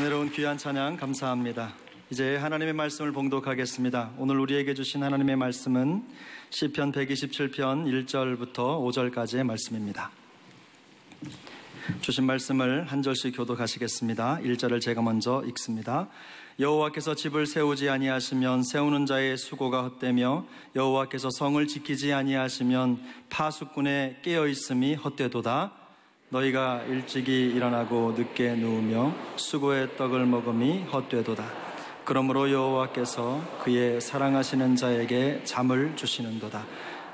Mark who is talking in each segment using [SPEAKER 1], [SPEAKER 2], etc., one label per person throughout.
[SPEAKER 1] 은혜로운 귀한 찬양 감사합니다. 이제 하나님의 말씀을 봉독하겠습니다. 오늘 우리에게 주신 하나님의 말씀은 시편 127편 1절부터 5절까지의 말씀입니다. 주신 말씀을 한 절씩 교독하시겠습니다. 1절을 제가 먼저 읽습니다. 여호와께서 집을 세우지 아니하시면 세우는 자의 수고가 헛되며 여호와께서 성을 지키지 아니하시면 파수꾼의 깨어있음이 헛되도다. 너희가 일찍이 일어나고 늦게 누우며 수고의 떡을 먹음이 헛되도다. 그러므로 여호와께서 그의 사랑하시는 자에게 잠을 주시는도다.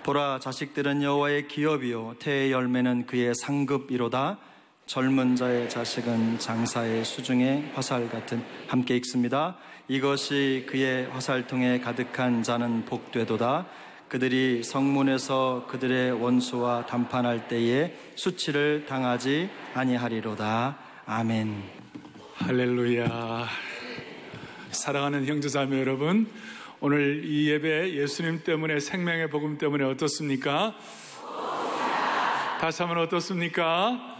[SPEAKER 1] 보라, 자식들은 여호와의 기업이요 태의 열매는 그의 상급이로다. 젊은 자의 자식은 장사의 수중의 화살 같은. 함께 읽습니다. 이것이 그의 화살통에 가득한 자는 복되도다. 그들이 성문에서 그들의 원수와 담판할 때에 수치를 당하지 아니하리로다. 아멘.
[SPEAKER 2] 할렐루야. 사랑하는 형제자매 여러분, 오늘 이 예배 예수님 때문에, 생명의 복음 때문에 어떻습니까? 다시 한번 어떻습니까?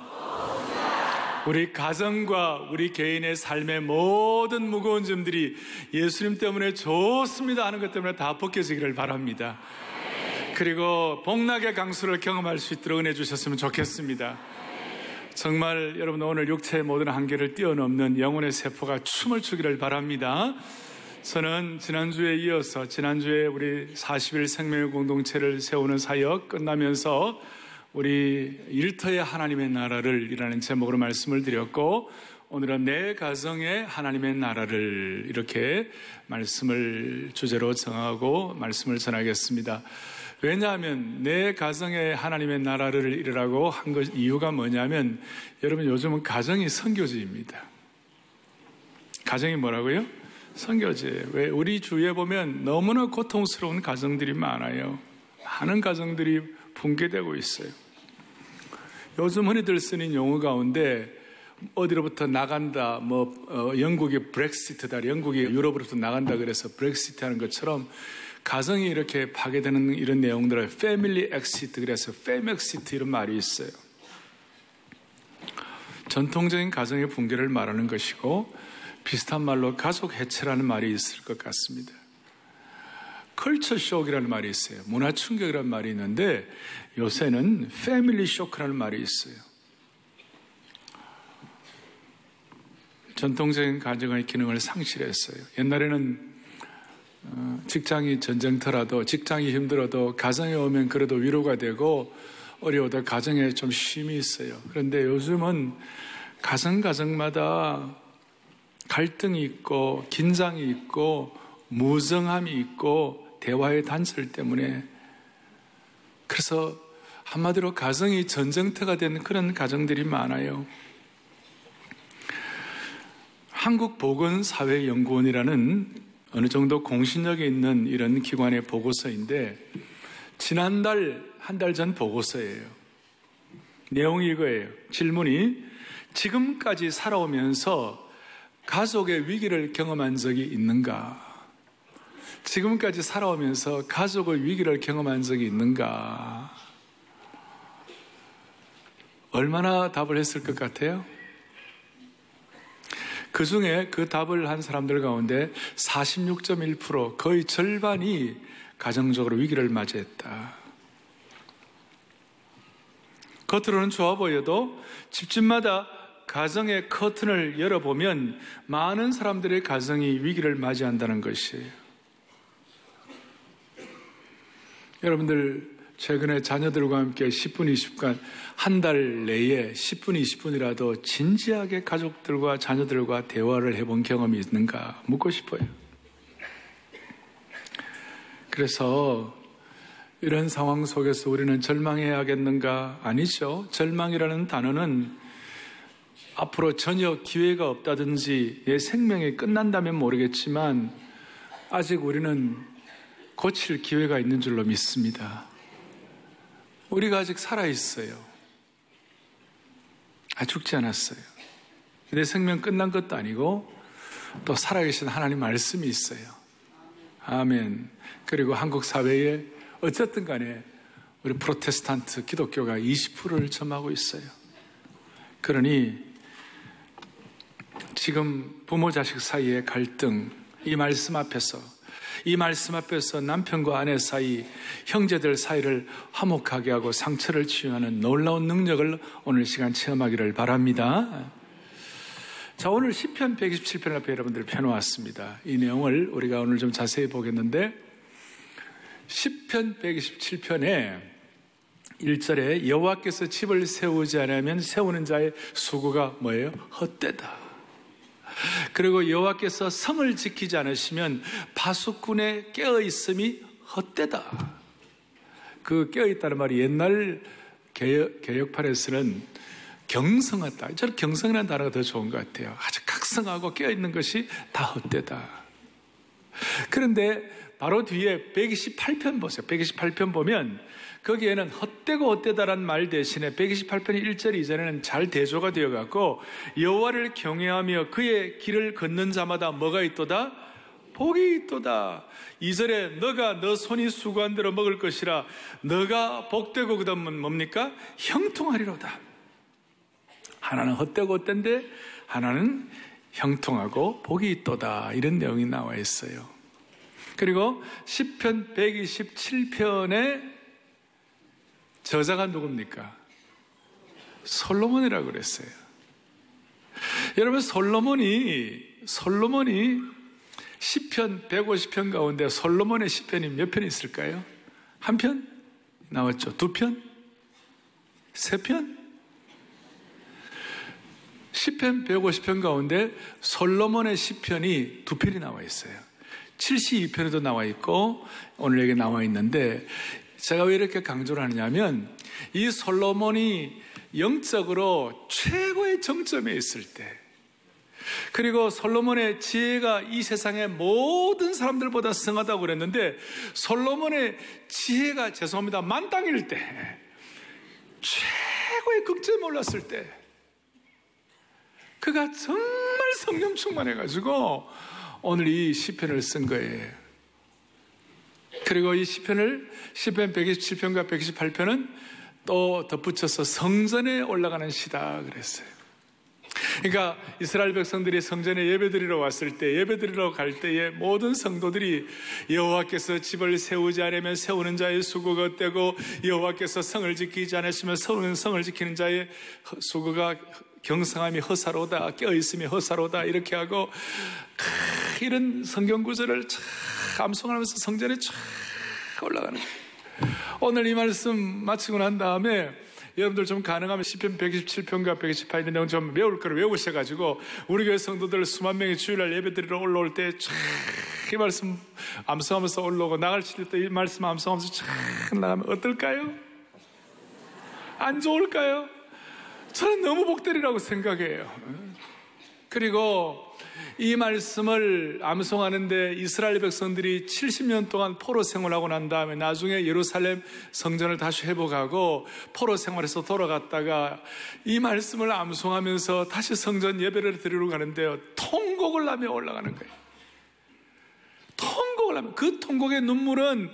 [SPEAKER 2] 우리 가정과 우리 개인의 삶의 모든 무거운 점들이 예수님 때문에 좋습니다 하는 것 때문에 다 벗겨지기를 바랍니다. 그리고 복락의 강수를 경험할 수 있도록 은혜 주셨으면 좋겠습니다. 정말 여러분, 오늘 육체의 모든 한계를 뛰어넘는 영혼의 세포가 춤을 추기를 바랍니다. 저는 지난주에 이어서 지난주에 우리 40일 생명의 공동체를 세우는 사역 끝나면서 우리 일터의 하나님의 나라를 이라는 제목으로 말씀을 드렸고, 오늘은 내 가정의 하나님의 나라를 이렇게 말씀을 주제로 정하고 말씀을 전하겠습니다. 왜냐하면 내 가정의 하나님의 나라를 이루라고 한 것 이유가 뭐냐면, 여러분 요즘은 가정이 선교지입니다. 가정이 뭐라고요? 선교지예요. 왜? 우리 주위에 보면 너무나 고통스러운 가정들이 많아요. 많은 가정들이 붕괴되고 있어요. 요즘 흔히들 쓰는 용어 가운데 어디로부터 나간다, 영국이 브렉시트다, 영국이 유럽으로부터 나간다 그래서 브렉시트 하는 것처럼 가정이 이렇게 파괴되는 이런 내용들을 패밀리 엑시트, 그래서 페맥시트 이런 말이 있어요. 전통적인 가정의 붕괴를 말하는 것이고, 비슷한 말로 가족 해체라는 말이 있을 것 같습니다. 컬처 쇼크라는 말이 있어요. 문화 충격이라는 말이 있는데, 요새는 패밀리 쇼크라는 말이 있어요. 전통적인 가정의 기능을 상실했어요. 옛날에는 직장이 전쟁터라도, 직장이 힘들어도 가정에 오면 그래도 위로가 되고, 어려워도 가정에 좀 쉼이 있어요. 그런데 요즘은 가정마다 갈등이 있고 긴장이 있고 무정함이 있고 대화의 단절 때문에, 그래서 한마디로 가정이 전쟁터가 된 그런 가정들이 많아요. 한국보건사회연구원이라는 어느 정도 공신력이 있는 이런 기관의 보고서인데, 지난달, 한 달 전 보고서예요. 내용이 이거예요. 질문이: 지금까지 살아오면서 가족의 위기를 경험한 적이 있는가? 지금까지 살아오면서 가족의 위기를 경험한 적이 있는가? 얼마나 답을 했을 것 같아요? 그 중에 그 답을 한 사람들 가운데 46.1%, 거의 절반이 가정적으로 위기를 맞이했다. 겉으로는 좋아 보여도 집집마다 가정의 커튼을 열어보면 많은 사람들의 가정이 위기를 맞이한다는 것이에요. 여러분들 최근에 자녀들과 함께 10분, 20분, 한 달 내에 10분, 20분이라도 진지하게 가족들과 자녀들과 대화를 해본 경험이 있는가 묻고 싶어요. 그래서 이런 상황 속에서 우리는 절망해야겠는가? 아니죠. 절망이라는 단어는 앞으로 전혀 기회가 없다든지 내 생명이 끝난다면 모르겠지만, 아직 우리는 고칠 기회가 있는 줄로 믿습니다. 우리가 아직 살아있어요. 죽지 않았어요. 내 생명 끝난 것도 아니고 또 살아계신 하나님 말씀이 있어요. 아멘. 그리고 한국 사회에 어쨌든 간에 우리 프로테스탄트 기독교가 20%를 점하고 있어요. 그러니 지금 부모 자식 사이의 갈등, 이 말씀 앞에서 남편과 아내 사이, 형제들 사이를 화목하게 하고 상처를 치유하는 놀라운 능력을 오늘 시간 체험하기를 바랍니다. 자, 오늘 시편 127편 앞에 여러분들 펴놓았습니다. 이 내용을 우리가 오늘 좀 자세히 보겠는데, 시편 127편에 1절에 여호와께서 집을 세우지 않으면 세우는 자의 수고가 뭐예요? 헛되다. 그리고 여호와께서 성을 지키지 않으시면 파수꾼의 깨어있음이 헛되다. 그 깨어있다는 말이 옛날 개혁판에서는 경성하다. 저는 경성이라는 단어가 더 좋은 것 같아요. 아주 각성하고 깨어있는 것이 다 헛되다. 그런데 바로 뒤에 128편 보세요. 128편 보면 거기에는 헛되고 헛되다라는 말 대신에 128편 1절 이전에는 잘 대조가 되어갖고 여호와를 경외하며 그의 길을 걷는 자마다 뭐가 있도다? 복이 있도다. 2절에 너가 너 손이 수고한 대로 먹을 것이라. 너가 복되고 그 다음은 뭡니까? 형통하리로다. 하나는 헛되고 헛된데 하나는 형통하고 복이 있도다. 이런 내용이 나와 있어요. 그리고 시편 127편의 저자가 누굽니까? 솔로몬이라고 그랬어요. 여러분, 솔로몬이 시편 150편 가운데 솔로몬의 시편이 몇 편 있을까요? 한 편? 나왔죠. 두 편? 세 편? 시편 150편 가운데 솔로몬의 시편이 두 편이 나와 있어요. 72편에도 나와 있고 오늘 여기 나와 있는데, 제가 왜 이렇게 강조를 하느냐면 이 솔로몬이 영적으로 최고의 정점에 있을 때, 그리고 솔로몬의 지혜가 이 세상의 모든 사람들보다 승하다고 그랬는데, 솔로몬의 지혜가 죄송합니다 만땅일 때, 최고의 극점에 올랐을 때 그가 정말 성령 충만해가지고 오늘 이 시편을 쓴 거예요. 그리고 이 시편 127편과 128편은 또 덧붙여서 성전에 올라가는 시다 그랬어요. 그러니까 이스라엘 백성들이 성전에 예배드리러 왔을 때, 예배드리러 갈 때에 모든 성도들이 여호와께서 집을 세우지 않으면 세우는 자의 수고가 헛되고 여호와께서 성을 지키지 않으시면 성을 지키는 자의 수고가 경성함이 허사로다, 깨어있음이 허사로다, 이렇게 하고 이런 성경 구절을 암송하면서 성전에 쫙 올라가는 거예요. 오늘 이 말씀 마치고 난 다음에 여러분들 좀 가능하면 시편 127편과 128편 내용 좀 외울 거를 외우셔가지고 우리 교회 성도들 수만 명이 주일날 예배드리러 올라올 때 쫙 이 말씀 암송하면서 올라오고 나갈 때 이 말씀 암송하면서 쫙 나가면 어떨까요? 안 좋을까요? 저는 너무 복되리라고 생각해요. 그리고 이 말씀을 암송하는데 이스라엘 백성들이 70년 동안 포로 생활하고 난 다음에 나중에 예루살렘 성전을 다시 회복하고 포로 생활에서 돌아갔다가 이 말씀을 암송하면서 다시 성전 예배를 드리러 가는데요, 통곡을 하며 올라가는 거예요. 통곡을 하며, 그 통곡의 눈물은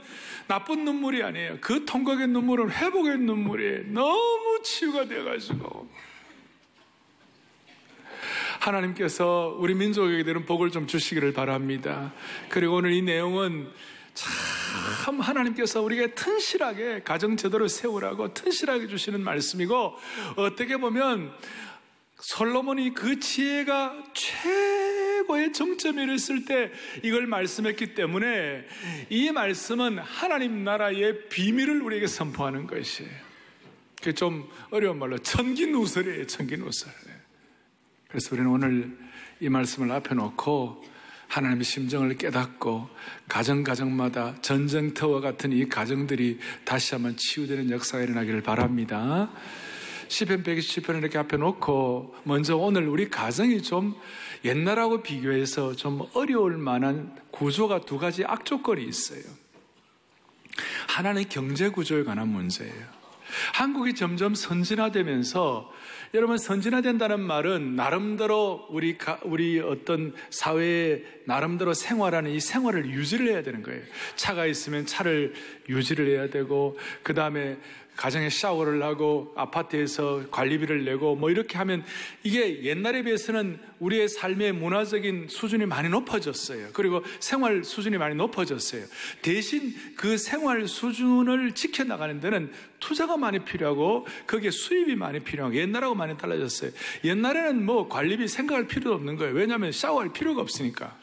[SPEAKER 2] 나쁜 눈물이 아니에요. 그 통곡의 눈물은 회복의 눈물이에요. 너무 치유가 되어가지고 하나님께서 우리 민족에게 되는 복을 좀 주시기를 바랍니다. 그리고 오늘 이 내용은 참 하나님께서 우리에게 튼실하게 가정 제도를 세우라고 튼실하게 주시는 말씀이고, 어떻게 보면 솔로몬이 그 지혜가 최고의 정점에 이르렀을 때 이걸 말씀했기 때문에 이 말씀은 하나님 나라의 비밀을 우리에게 선포하는 것이에요. 그게 좀 어려운 말로 천기누설이에요. 천기누설. 그래서 우리는 오늘 이 말씀을 앞에 놓고 하나님의 심정을 깨닫고 가정마다 전쟁터와 같은 이 가정들이 다시 한번 치유되는 역사가 일어나기를 바랍니다. 시편 127편을 이렇게 앞에 놓고 먼저 오늘 우리 가정이 좀 옛날하고 비교해서 좀 어려울 만한 구조가 두 가지 악조건이 있어요. 하나는 경제 구조에 관한 문제예요. 한국이 점점 선진화되면서, 여러분, 선진화된다는 말은 나름대로 우리 어떤 사회에 나름대로 생활하는 이 생활을 유지를 해야 되는 거예요. 차가 있으면 차를 유지를 해야 되고, 그 다음에 가정에 샤워를 하고 아파트에서 관리비를 내고 뭐 이렇게 하면 이게 옛날에 비해서는 우리의 삶의 문화적인 수준이 많이 높아졌어요. 그리고 생활 수준이 많이 높아졌어요. 대신 그 생활 수준을 지켜나가는 데는 투자가 많이 필요하고 거기에 수입이 많이 필요하고 옛날하고 많이 달라졌어요. 옛날에는 뭐 관리비 생각할 필요도 없는 거예요. 왜냐하면 샤워할 필요가 없으니까.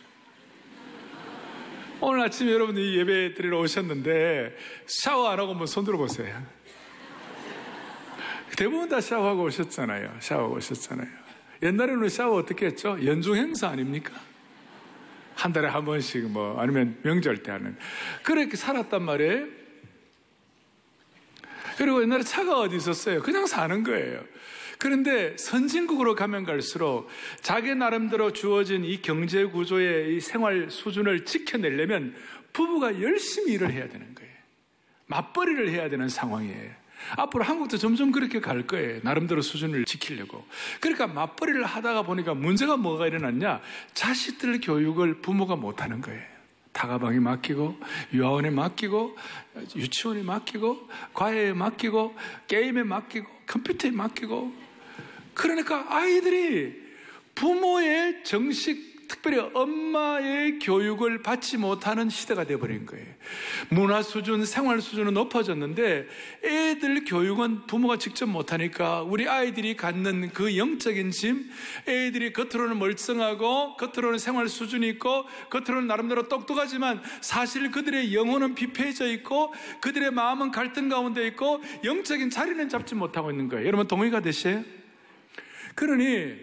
[SPEAKER 2] 오늘 아침에 여러분들이 예배 드리러 오셨는데 샤워 안 하고 한번 손 들어보세요. 대부분 다 샤워하고 오셨잖아요. 샤워하고 오셨잖아요. 옛날에는 샤워 어떻게 했죠? 연중 행사 아닙니까? 한 달에 한 번씩 뭐 아니면 명절 때 하는 그렇게 살았단 말이에요. 그리고 옛날에 차가 어디 있었어요? 그냥 사는 거예요. 그런데 선진국으로 가면 갈수록 자기 나름대로 주어진 이 경제 구조의 이 생활 수준을 지켜내려면 부부가 열심히 일을 해야 되는 거예요. 맞벌이를 해야 되는 상황이에요. 앞으로 한국도 점점 그렇게 갈 거예요. 나름대로 수준을 지키려고. 그러니까 맞벌이를 하다가 보니까 문제가 뭐가 일어났냐? 자식들 교육을 부모가 못하는 거예요. 다가방에 맡기고 유아원에 맡기고 유치원에 맡기고 과외에 맡기고 게임에 맡기고 컴퓨터에 맡기고 그러니까 아이들이 부모의 정식 특별히 엄마의 교육을 받지 못하는 시대가 되어버린 거예요. 문화 수준, 생활 수준은 높아졌는데 애들 교육은 부모가 직접 못하니까 우리 아이들이 갖는 그 영적인 짐, 애들이 겉으로는 멀쩡하고 겉으로는 생활 수준이 있고 겉으로는 나름대로 똑똑하지만 사실 그들의 영혼은 비폐해져 있고 그들의 마음은 갈등 가운데 있고 영적인 자리는 잡지 못하고 있는 거예요. 여러분 동의가 되세요? 그러니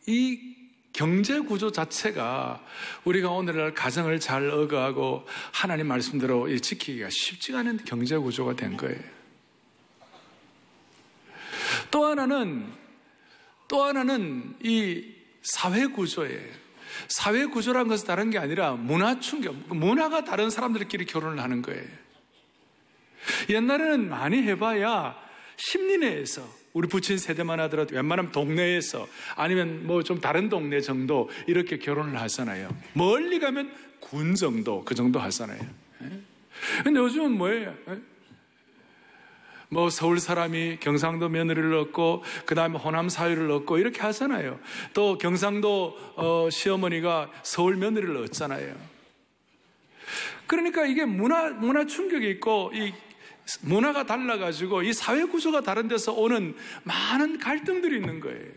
[SPEAKER 2] 이 경제 구조 자체가 우리가 오늘날 가정을 잘 억어하고 하나님 말씀대로 지키기가 쉽지가 않은 경제 구조가 된 거예요. 또 하나는 이 사회 구조예요. 사회 구조라는 것은 다른 게 아니라 문화 충격, 문화가 다른 사람들끼리 결혼을 하는 거예요. 옛날에는 많이 해봐야 10리 내에서 우리 부친 세대만 하더라도 웬만하면 동네에서 아니면 뭐 좀 다른 동네 정도 이렇게 결혼을 하잖아요. 멀리 가면 군 정도 그 정도 하잖아요. 근데 요즘은 뭐예요? 뭐 서울 사람이 경상도 며느리를 얻고 그 다음에 호남 사위를 얻고 이렇게 하잖아요. 또 경상도 시어머니가 서울 며느리를 얻잖아요. 그러니까 이게 문화 충격이 있고 이 문화가 달라가지고 이 사회 구조가 다른 데서 오는 많은 갈등들이 있는 거예요.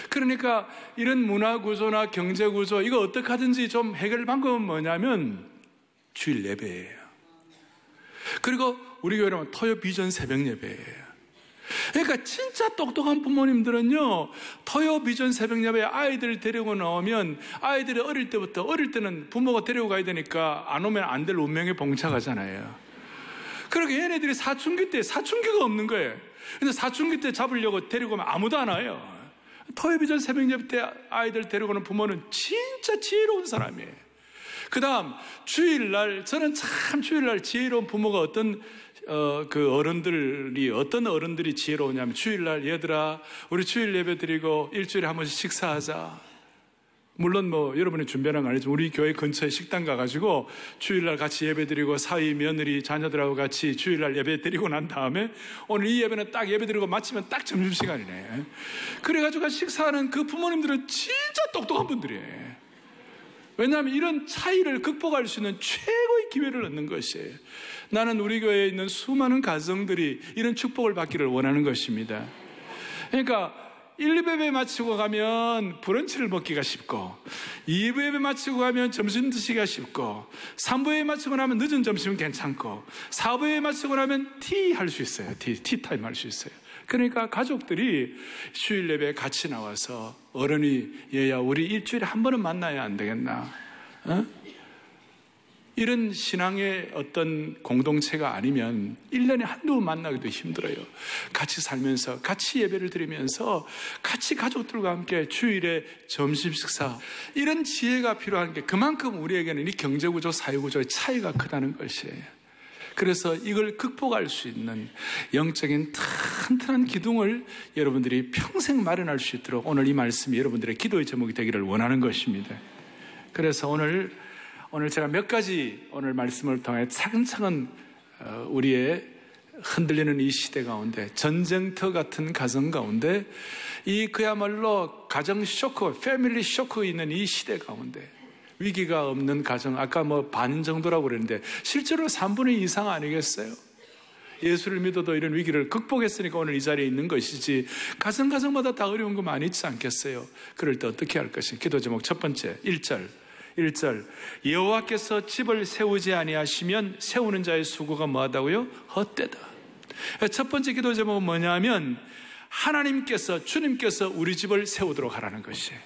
[SPEAKER 2] 그러니까 이런 문화 구조나 경제 구조 이거 어떻게 하든지 좀 해결 방법은 뭐냐면 주일 예배예요. 그리고 우리 교회는 토요 비전 새벽 예배예요. 그러니까 진짜 똑똑한 부모님들은요 토요 비전 새벽 예배에 아이들 데리고 나오면 아이들이 어릴 때는 부모가 데리고 가야 되니까 안 오면 안 될 운명에 봉착하잖아요. 그러니까 얘네들이 사춘기 때 사춘기가 없는 거예요. 근데 사춘기 때 잡으려고 데리고 오면 아무도 안 와요. 토요비전 새벽 예배 때 아이들 데리고 오는 부모는 진짜 지혜로운 사람이에요. 그 다음 주일날 저는 참 주일날 지혜로운 부모가 어떤 어른들이 지혜로우냐면 주일날 얘들아 우리 주일 예배 드리고 일주일에 한 번씩 식사하자. 물론 뭐 여러분이 준비하는 건 아니지만 우리 교회 근처에 식당 가가지고 주일날 같이 예배드리고 사위 며느리 자녀들하고 같이 주일날 예배드리고 난 다음에 오늘 이 예배는 딱 예배드리고 마치면 딱 점심시간이네. 그래가지고 식사하는 그 부모님들은 진짜 똑똑한 분들이에요. 왜냐하면 이런 차이를 극복할 수 있는 최고의 기회를 얻는 것이에요. 나는 우리 교회에 있는 수많은 가정들이 이런 축복을 받기를 원하는 것입니다. 그러니까 1, 2예배 마치고 가면 브런치를 먹기가 쉽고 2부 예배 마치고 가면 점심 드시기가 쉽고 3부 예배 마치고 나면 늦은 점심은 괜찮고 4부 예배 마치고 나면 티 할 수 있어요. 티타임 할 수 있어요. 그러니까 가족들이 주일 예배에 같이 나와서 어른이 얘야 우리 일주일에 한 번은 만나야 안 되겠나? 이런 신앙의 어떤 공동체가 아니면 1년에 한두 번 만나기도 힘들어요. 같이 살면서 같이 예배를 드리면서 같이 가족들과 함께 주일에 점심 식사 이런 지혜가 필요한 게 그만큼 우리에게는 이 경제구조 사회구조의 차이가 크다는 것이에요. 그래서 이걸 극복할 수 있는 영적인 튼튼한 기둥을 여러분들이 평생 마련할 수 있도록 오늘 이 말씀이 여러분들의 기도의 제목이 되기를 원하는 것입니다. 그래서 오늘 제가 몇 가지 오늘 말씀을 통해 차근차근 우리의 흔들리는 이 시대 가운데, 전쟁터 같은 가정 가운데, 이 그야말로 가정 쇼크, 패밀리 쇼크 있는 이 시대 가운데, 위기가 없는 가정, 아까 반 정도라고 그랬는데 실제로 3분의 2 이상 아니겠어요? 예수를 믿어도 이런 위기를 극복했으니까 오늘 이 자리에 있는 것이지, 가정마다 다 어려운 거 많이 있지 않겠어요? 그럴 때 어떻게 할 것이? 기도 제목 첫 번째 1절 여호와께서 집을 세우지 아니하시면 세우는 자의 수고가 뭐하다고요? 헛되다. 첫 번째 기도 제목은 뭐냐면 하나님께서, 주님께서 우리 집을 세우도록 하라는 것이에요.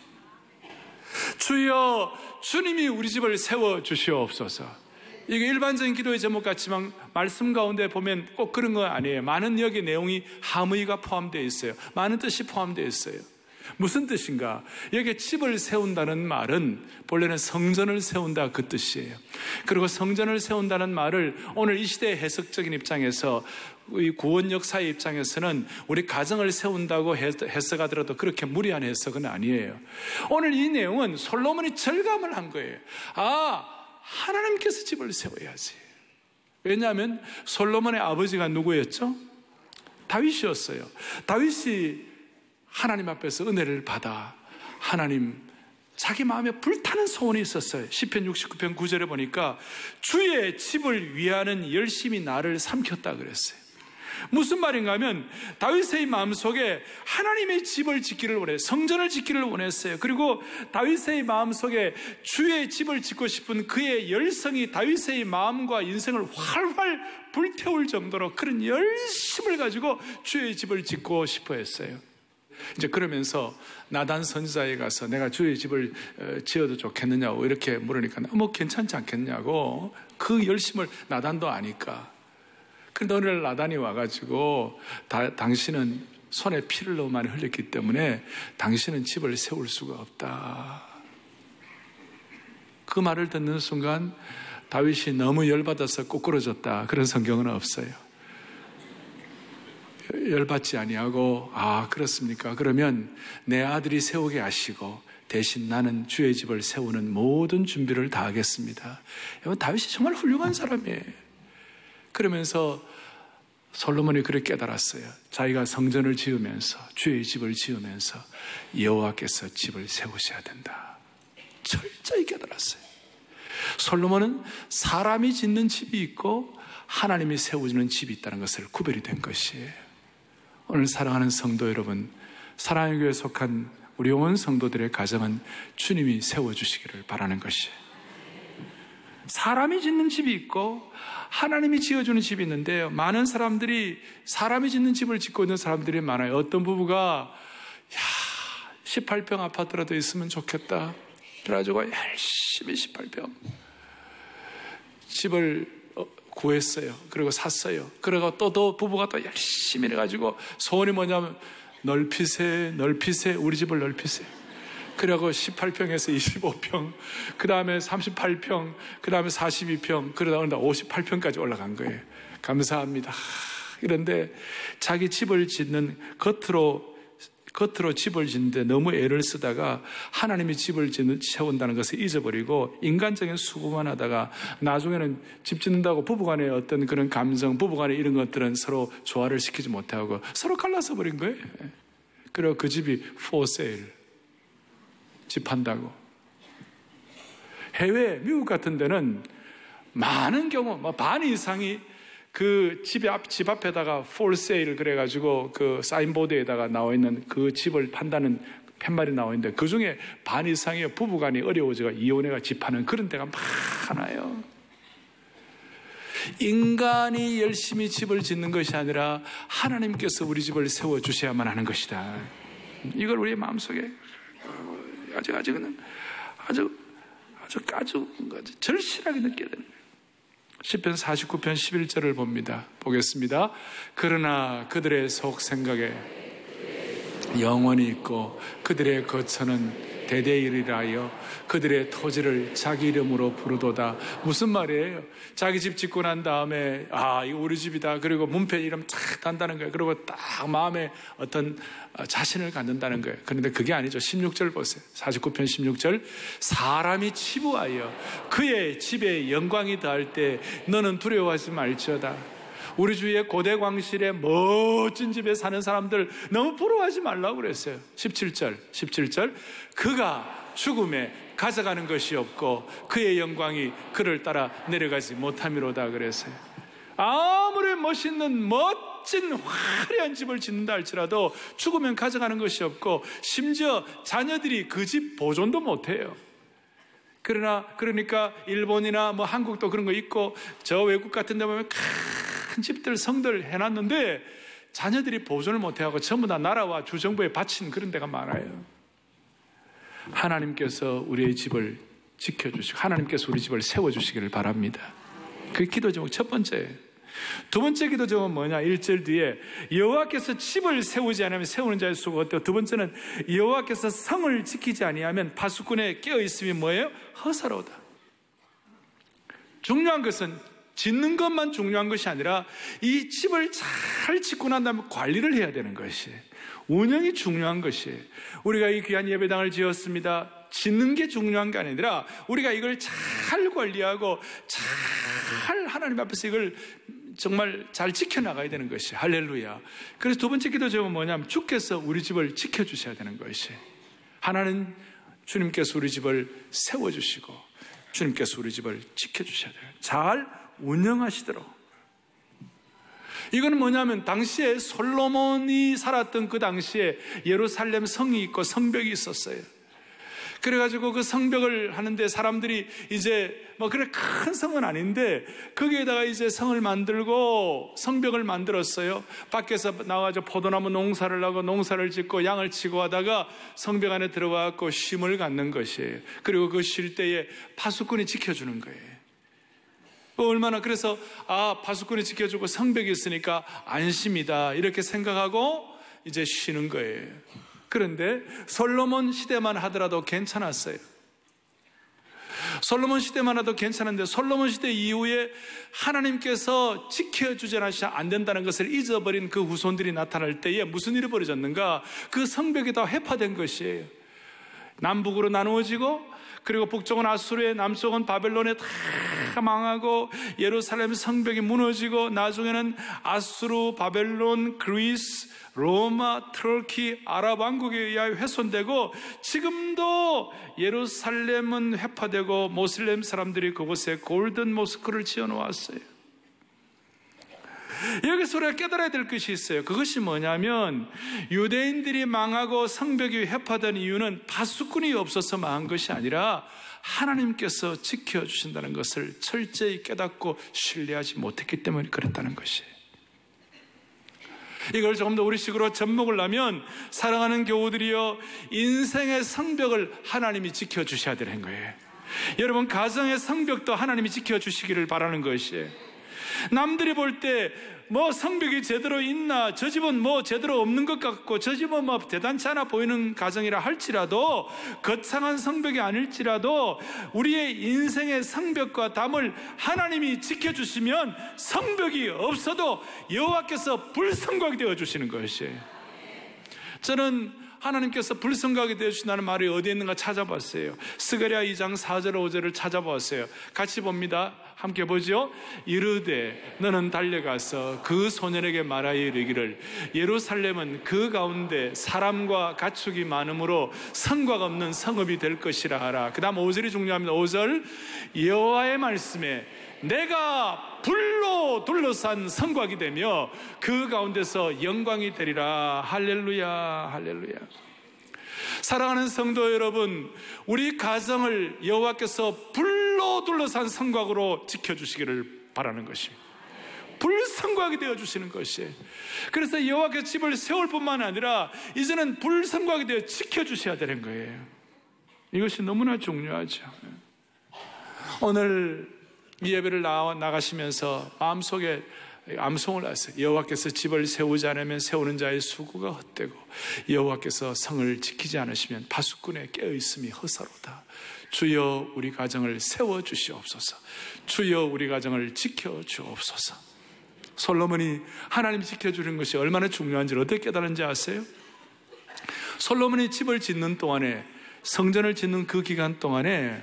[SPEAKER 2] 주여, 주님이 우리 집을 세워주시옵소서. 이게 일반적인 기도의 제목 같지만 말씀 가운데 보면 꼭 그런 거 아니에요. 많은 여기 내용이 함의가 포함되어 있어요. 많은 뜻이 포함되어 있어요. 무슨 뜻인가? 여기 집을 세운다는 말은 본래는 성전을 세운다 그 뜻이에요. 그리고 성전을 세운다는 말을 오늘 이 시대의 해석적인 입장에서, 이 구원 역사의 입장에서는 우리 가정을 세운다고 해석하더라도 그렇게 무리한 해석은 아니에요. 오늘 이 내용은 솔로몬이 절감을 한 거예요. 하나님께서 집을 세워야지. 왜냐하면 솔로몬의 아버지가 누구였죠? 다윗이었어요. 다윗이 하나님 앞에서 은혜를 받아 하나님, 자기 마음에 불타는 소원이 있었어요. 시편 69편 9절에 보니까 주의 집을 위하는 열심히 나를 삼켰다 그랬어요. 무슨 말인가 하면 다윗의 마음속에 하나님의 집을 짓기를 원해, 성전을 짓기를 원했어요. 그리고 다윗의 마음속에 주의 집을 짓고 싶은 그의 열성이 다윗의 마음과 인생을 활활 불태울 정도로 그런 열심을 가지고 주의 집을 짓고 싶어 했어요. 이제 그러면서 나단 선지자에 가서 내가 주의 집을 지어도 좋겠느냐고 이렇게 물으니까 괜찮지 않겠냐고, 그 열심을 나단도 아니까. 그런데 어느 날 나단이 와가지고 당신은 손에 피를 너무 많이 흘렸기 때문에 당신은 집을 세울 수가 없다. 그 말을 듣는 순간 다윗이 너무 열받아서 꼬꾸러졌다, 그런 성경은 없어요. 열받지 아니하고 그렇습니까? 그러면 내 아들이 세우게 하시고 대신 나는 주의 집을 세우는 모든 준비를 다 하겠습니다. 여러분, 다윗이 정말 훌륭한 사람이에요. 그러면서 솔로몬이 그렇게 깨달았어요. 자기가 성전을 지으면서, 주의 집을 지으면서 여호와께서 집을 세우셔야 된다. 철저히 깨달았어요. 솔로몬은 사람이 짓는 집이 있고 하나님이 세워주는 집이 있다는 것을 구별이 된 것이에요. 오늘 사랑하는 성도 여러분, 사랑의 교회에 속한 우리 온 성도들의 가정은 주님이 세워주시기를 바라는 것이에요. 사람이 짓는 집이 있고 하나님이 지어주는 집이 있는데요, 많은 사람들이 사람이 짓는 집을 짓고 있는 사람들이 많아요. 어떤 부부가 18평 아파트라도 있으면 좋겠다 그래가지고 열심히 18평 집을 구했어요. 그리고 샀어요. 그리고 또 부부가 또 열심히 해가지고 소원이 뭐냐면 넓히세, 우리 집을 넓히세. 그리고 18평에서 25평, 그 다음에 38평, 그 다음에 42평, 그러다 58평까지 올라간 거예요. 감사합니다. 그런데 자기 집을 짓는 겉으로 집을 짓는데 너무 애를 쓰다가 하나님이 집을 세운다는 것을 잊어버리고 인간적인 수고만 하다가 나중에는 집 짓는다고 부부간의 어떤 그런 감정, 부부간의 이런 것들은 서로 조화를 시키지 못하고 서로 갈라서 버린 거예요. 그리고 그 집이 for sale, 집 판다고. 해외, 미국 같은 데는 많은 경우 반 이상이 그 집 앞에다가 for sale 그래가지고 그 사인보드에다가 나와 있는 그 집을 판다는 팻말이 나와 있는데 그 중에 반 이상의 부부간이 어려워져가 이혼해가 집 파는 그런 데가 많아요. 인간이 열심히 집을 짓는 것이 아니라 하나님께서 우리 집을 세워주셔야만 하는 것이다. 이걸 우리의 마음속에 아주 절실하게 느껴야 되는 거예요. 시편 49편 11절을 봅니다. 보겠습니다. 그러나 그들의 속 생각에 영원히 있고 그들의 거처는 대대이르리라 하여 그들의 토지를 자기 이름으로 부르도다. 무슨 말이에요? 자기 집 짓고 난 다음에 이거 우리 집이다. 그리고 문패 이름 탁 단다는 거예요. 그리고 딱 마음에 어떤 자신을 갖는다는 거예요. 그런데 그게 아니죠. 16절 보세요. 49편 16절. 사람이 치부하여 그의 집에 영광이 더할 때 너는 두려워하지 말지어다. 우리 주위에 고대 광실에 멋진 집에 사는 사람들 너무 부러워하지 말라고 그랬어요. 17절. 그가 죽음에 가져가는 것이 없고 그의 영광이 그를 따라 내려가지 못함이로다 그랬어요. 아무리 멋진 화려한 집을 짓는다 할지라도 죽으면 가져가는 것이 없고 심지어 자녀들이 그 집 보존도 못해요. 그러니까 일본이나 한국도 그런 거 있고 저 외국 같은 데 보면 큰 집들 성들 해놨는데 자녀들이 보존을 못해하고 전부 다 나라와 주정부에 바친 그런 데가 많아요. 하나님께서 우리의 집을 지켜주시고 하나님께서 우리 집을 세워주시기를 바랍니다. 그 기도 제목 첫 번째. 두 번째 기도 제목은 뭐냐? 1절 뒤에 여호와께서 집을 세우지 않으면 세우는 자의 수고가 어때요? 두 번째는 여호와께서 성을 지키지 아니하면 파수꾼에 깨어있음이 뭐예요? 허사로우다. 중요한 것은 짓는 것만 중요한 것이 아니라 이 집을 잘 짓고 난 다음에 관리를 해야 되는 것이, 운영이 중요한 것이. 우리가 이 귀한 예배당을 지었습니다. 짓는 게 중요한 게 아니라 우리가 이걸 잘 관리하고 잘 하나님 앞에서 이걸 정말 잘 지켜나가야 되는 것이. 할렐루야. 그래서 두 번째 기도 제목은 뭐냐면 주께서 우리 집을 지켜주셔야 되는 것이. 하나는 주님께서 우리 집을 세워주시고 주님께서 우리 집을 지켜주셔야 돼요. 잘 운영하시도록. 이건 뭐냐면 당시에 솔로몬이 살았던 그 당시에 예루살렘 성이 있고 성벽이 있었어요. 그래가지고 그 성벽을 하는데 사람들이 이제 그래 큰 성은 아닌데 거기에다가 이제 성을 만들고 성벽을 만들었어요. 밖에서 나와서 포도나무 농사를 하고 농사를 짓고 양을 치고 하다가 성벽 안에 들어와서 쉼을 갖는 것이에요. 그리고 그 쉴 때에 파수꾼이 지켜주는 거예요. 얼마나 그래서 파수꾼이 지켜주고 성벽이 있으니까 안심이다 이렇게 생각하고 이제 쉬는 거예요. 그런데 솔로몬 시대만 하더라도 괜찮았어요. 솔로몬 시대만 해도 괜찮은데 솔로몬 시대 이후에 하나님께서 지켜주지 않으시면 안 된다는 것을 잊어버린 그 후손들이 나타날 때에 무슨 일이 벌어졌는가? 그 성벽이 다 회파된 것이에요. 남북으로 나누어지고 그리고 북쪽은 아수르에 남쪽은 바벨론에 다 망하고 예루살렘 성벽이 무너지고 나중에는 아수르, 바벨론, 그리스, 로마, 터키, 아랍 왕국에 의하여 훼손되고 지금도 예루살렘은 회파되고 모슬렘 사람들이 그곳에 골든 모스크를 지어놓았어요. 여기서 우리가 깨달아야 될 것이 있어요. 그것이 뭐냐면 유대인들이 망하고 성벽이 회파된 이유는 파수꾼이 없어서 망한 것이 아니라 하나님께서 지켜주신다는 것을 철저히 깨닫고 신뢰하지 못했기 때문에 그랬다는 것이에요. 이걸 조금 더 우리식으로 접목을 하면 사랑하는 교우들이여, 인생의 성벽을 하나님이 지켜주셔야 되는 거예요. 여러분, 가정의 성벽도 하나님이 지켜주시기를 바라는 것이에요. 남들이 볼 때 성벽이 제대로 있나, 저 집은 제대로 없는 것 같고 저 집은 대단치 않아 보이는 가정이라 할지라도, 거창한 성벽이 아닐지라도 우리의 인생의 성벽과 담을 하나님이 지켜주시면 성벽이 없어도 여호와께서 불성곽이 되어주시는 것이에요. 저는 하나님께서 불성곽이 되어주신다는 말이 어디에 있는가 찾아봤어요. 스가랴 2장 4절 5절을 찾아봤어요. 같이 봅니다. 함께 보죠. 이르되 너는 달려가서 그 소년에게 말하여 이르기를, 예루살렘은 그 가운데 사람과 가축이 많으므로 성곽 없는 성읍이 될 것이라 하라. 그 다음 5절이 중요합니다. 5절, 여호와의 말씀에 내가 불로 둘러싼 성곽이 되며 그 가운데서 영광이 되리라. 할렐루야, 할렐루야. 사랑하는 성도 여러분, 우리 가정을 여호와께서 불로 둘러싼 성곽으로 지켜주시기를 바라는 것입니다. 불성곽이 되어주시는 것이에요. 그래서 여호와께서 집을 세울 뿐만 아니라 이제는 불성곽이 되어 지켜주셔야 되는 거예요. 이것이 너무나 중요하죠. 오늘 이 예배를 나가시면서 마음속에 암송을 하세요. 여호와께서 집을 세우지 않으면 세우는 자의 수고가 헛되고 여호와께서 성을 지키지 않으시면 파수꾼의 깨어있음이 허사로다. 주여 우리 가정을 세워주시옵소서. 주여 우리 가정을 지켜주옵소서. 솔로몬이 하나님이 지켜주는 것이 얼마나 중요한지를 어떻게 깨달은지 아세요? 솔로몬이 집을 짓는 동안에, 성전을 짓는 그 기간 동안에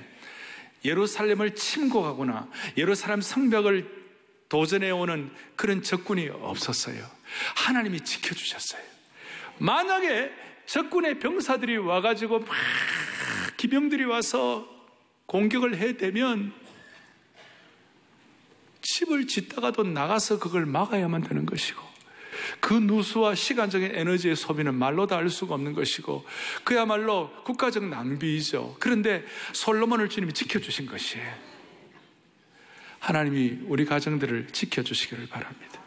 [SPEAKER 2] 예루살렘을 침공하거나 예루살렘 성벽을 도전해오는 그런 적군이 없었어요. 하나님이 지켜주셨어요. 만약에 적군의 병사들이 와가지고 막 기병들이 와서 공격을 해대면 집을 짓다가도 나가서 그걸 막아야만 되는 것이고, 그 누수와 시간적인 에너지의 소비는 말로 다 알 수가 없는 것이고, 그야말로 국가적 낭비이죠. 그런데 솔로몬을 주님이 지켜주신 것이에요. 하나님이 우리 가정들을 지켜주시기를 바랍니다.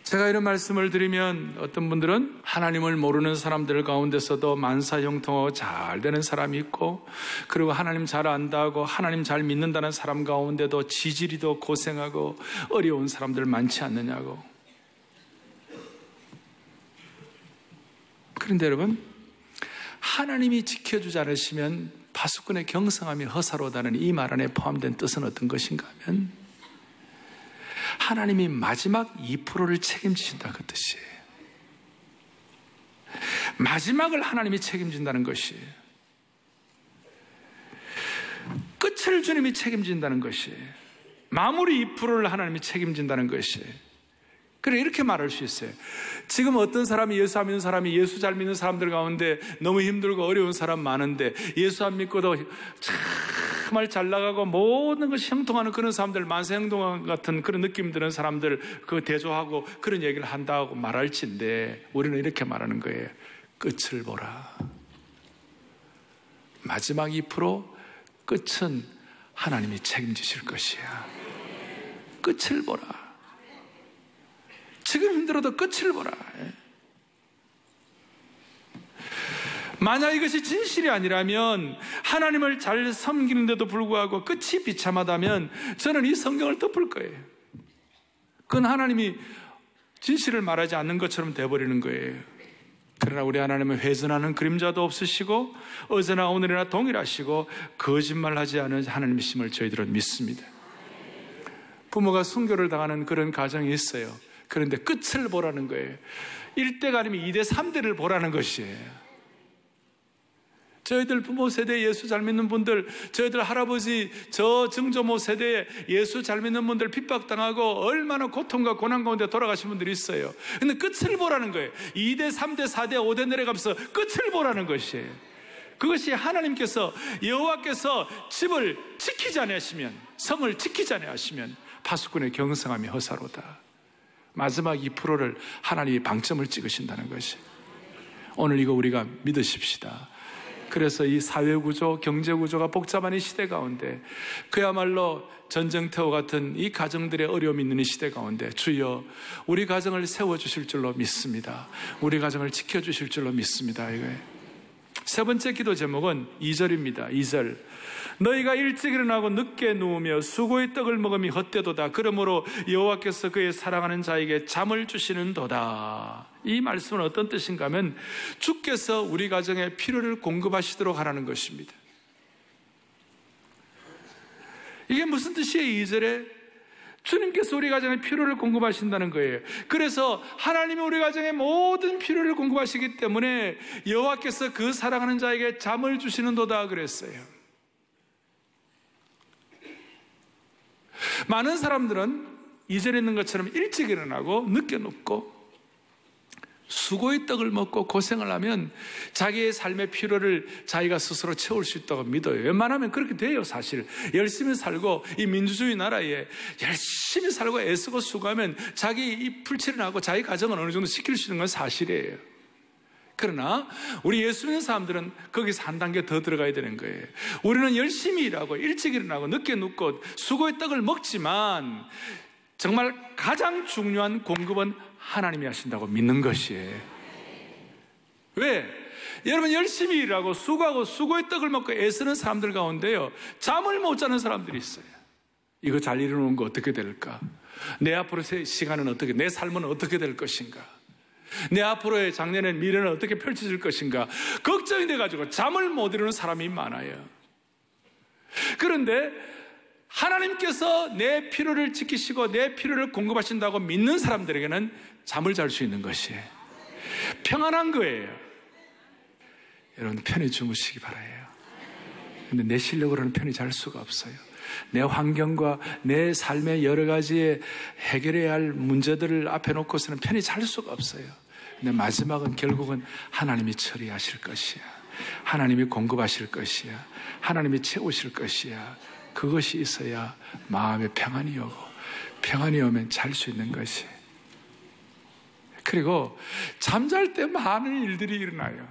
[SPEAKER 2] 제가 이런 말씀을 드리면 어떤 분들은 하나님을 모르는 사람들 가운데서도 만사형통하고 잘 되는 사람이 있고, 그리고 하나님 잘 안다고 하나님 잘 믿는다는 사람 가운데도 지지리도 고생하고 어려운 사람들 많지 않느냐고. 그런데 여러분, 하나님이 지켜주지 않으시면 파수꾼의 경성함이 허사로다는 이 말 안에 포함된 뜻은 어떤 것인가 하면, 하나님이 마지막 2%를 책임지신다, 그 뜻이에요. 마지막을 하나님이 책임진다는 것이에요. 끝을 주님이 책임진다는 것이에요. 마무리 2%를 하나님이 책임진다는 것이에요. 그래, 이렇게 말할 수 있어요. 지금 어떤 사람이, 예수 안 믿는 사람이, 예수 잘 믿는 사람들 가운데 너무 힘들고 어려운 사람 많은데, 예수 안 믿고도 정말 잘 나가고 모든 것이 형통하는 그런 사람들, 만세형통 같은 그런 느낌 드는 사람들 그 대조하고 그런 얘기를 한다고 말할진데, 우리는 이렇게 말하는 거예요. 끝을 보라. 마지막 2% 끝은 하나님이 책임지실 것이야. 끝을 보라. 지금 힘들어도 끝을 보라. 만약 이것이 진실이 아니라면, 하나님을 잘 섬기는데도 불구하고 끝이 비참하다면 저는 이 성경을 덮을 거예요. 그건 하나님이 진실을 말하지 않는 것처럼 돼버리는 거예요. 그러나 우리 하나님은 회전하는 그림자도 없으시고 어제나 오늘이나 동일하시고 거짓말하지 않은 하나님이심을 저희들은 믿습니다. 부모가 순교를 당하는 그런 가정이 있어요. 그런데 끝을 보라는 거예요. 1대가 아니면 2대, 3대를 보라는 것이에요. 저희들 부모 세대에 예수 잘 믿는 분들, 저희들 할아버지, 저 증조모 세대에 예수 잘 믿는 분들 핍박당하고 얼마나 고통과 고난 가운데 돌아가신 분들이 있어요. 근데 끝을 보라는 거예요. 2대, 3대, 4대, 5대 내려가면서 끝을 보라는 것이에요. 그것이 하나님께서, 여호와께서 집을 지키지 아니하시면, 성을 지키지 아니하시면 파수꾼의 경성함이 허사로다. 마지막 2%를 하나님이 방점을 찍으신다는 것이, 오늘 이거 우리가 믿으십시다. 그래서 이 사회구조, 경제구조가 복잡한 이 시대 가운데, 그야말로 전쟁터와 같은 이 가정들의 어려움이 있는 이 시대 가운데 주여 우리 가정을 세워주실 줄로 믿습니다. 우리 가정을 지켜주실 줄로 믿습니다. 이거예요. 세 번째 기도 제목은 2절입니다. 2절. 너희가 일찍 일어나고 늦게 누우며 수고의 떡을 먹음이 헛되도다. 그러므로 여호와께서 그의 사랑하는 자에게 잠을 주시는도다. 이 말씀은 어떤 뜻인가 하면, 주께서 우리 가정에 필요를 공급하시도록 하라는 것입니다. 이게 무슨 뜻이에요? 2절에 주님께서 우리 가정에 필요를 공급하신다는 거예요. 그래서 하나님이 우리 가정에 모든 필요를 공급하시기 때문에 여호와께서 그 사랑하는 자에게 잠을 주시는도다 그랬어요. 많은 사람들은 2절에 있는 것처럼 일찍 일어나고 늦게 눕고 수고의 떡을 먹고 고생을 하면 자기의 삶의 필요를 자기가 스스로 채울 수 있다고 믿어요. 웬만하면 그렇게 돼요. 사실 열심히 살고 이 민주주의 나라에 열심히 살고 애쓰고 수고하면 자기 이 풀칠을 자기 가정은 어느 정도 지킬 수 있는 건 사실이에요. 그러나 우리 예수 믿는 사람들은 거기서 한 단계 더 들어가야 되는 거예요. 우리는 열심히 일하고 일찍 일어나고 늦게 눕고 수고의 떡을 먹지만 정말 가장 중요한 공급은 하나님이 하신다고 믿는 것이에요. 왜? 여러분, 열심히 일하고 수고하고 수고의 떡을 먹고 애쓰는 사람들 가운데요, 잠을 못 자는 사람들이 있어요. 이거 잘 이루는 거 어떻게 될까? 내 앞으로의 시간은 어떻게, 내 삶은 어떻게 될 것인가? 내 앞으로의 작년의 미래는 어떻게 펼쳐질 것인가? 걱정이 돼가지고 잠을 못 이루는 사람이 많아요. 그런데 하나님께서 내 필요를 지키시고 내 필요를 공급하신다고 믿는 사람들에게는 잠을 잘 수 있는 것이에요. 평안한 거예요. 여러분, 편히 주무시기 바라요. 근데 내 실력으로는 편히 잘 수가 없어요. 내 환경과 내 삶의 여러 가지의 해결해야 할 문제들을 앞에 놓고서는 편히 잘 수가 없어요. 근데 마지막은 결국은 하나님이 처리하실 것이야. 하나님이 공급하실 것이야. 하나님이 채우실 것이야. 그것이 있어야 마음에 평안이 오고, 평안이 오면 잘 수 있는 것이. 그리고 잠잘 때 많은 일들이 일어나요.